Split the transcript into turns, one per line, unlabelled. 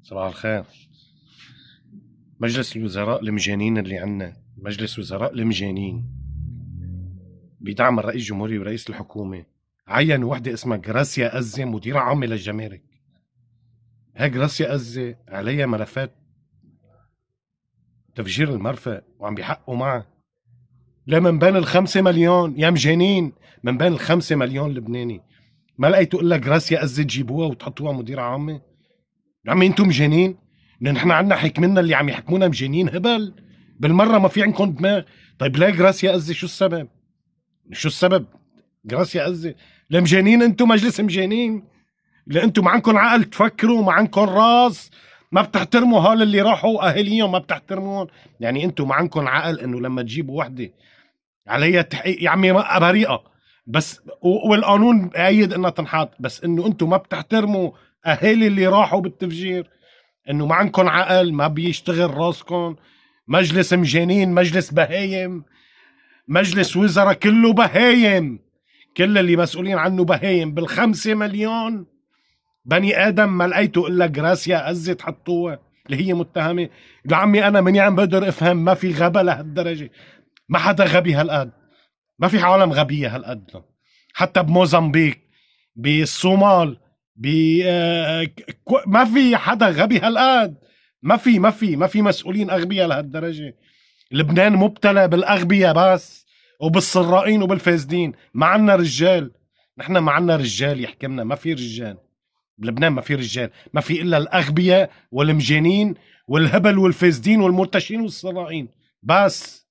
صباح الخير. مجلس الوزراء المجانين اللي عنا، مجلس وزراء المجانين بدعم الرئيس الجمهوري ورئيس الحكومة، عينوا وحدة اسمها جراسيا أزة مديرة عامة للجمارك. هاي جراسيا أزة عليها ملفات تفجير المرفأ وعم بيحقوا معها. لا، من بين ال5 مليون يا مجانين، من بين ال5 مليون لبناني ما لقيتوا الا جراسيا أزة تجيبوها وتحطوها مديرة عامة؟ يا عمي انتم مجانين؟ نحن عنا حكمنا اللي عم يحكمونا مجانين هبل بالمره، ما في عندكم دماغ. طيب ليه جراسيا أزة؟ شو السبب؟ شو السبب؟ جراسيا أزة لمجانين؟ انتم مجلس مجانين، اللي انتم ما عندكم عقل تفكروا، ما عندكم راس، ما بتحترموا هول اللي راحوا اهاليهم، ما بتحترمون. يعني انتم ما عندكم عقل انه لما تجيبوا وحده عليها تحقيق يا عمي بريئه بس والقانون بأيد انها تنحط، بس انه انتم ما بتحترموا اهالي اللي راحوا بالتفجير، انه ما عندكم عقل، ما بيشتغل راسكم. مجلس مجانين، مجلس بهايم، مجلس وزراء كله بهايم، كل اللي مسؤولين عنه بهايم. بال5 مليون بني ادم ما لقيتوا الا جراسيا أزة تحطوها اللي هي متهمه. يا عمي انا مني عم بقدر افهم، ما في غبا لهالدرجه، ما حدا غبي هالقد، ما في عالم غبيه هالقد. حتى بموزمبيق، بالصومال، ب ما في حدا غبي هالقد. ما في مسؤولين اغبياء لهالدرجه. لبنان مبتلى بالاغبياء بس، وبالسرائين وبالفاسدين. ما عنا رجال، نحن ما عنا رجال يحكمنا، ما في رجال بلبنان، ما في رجال، ما في الا الاغبياء والمجانين والهبل والفاسدين والمرتشين والسرائين بس.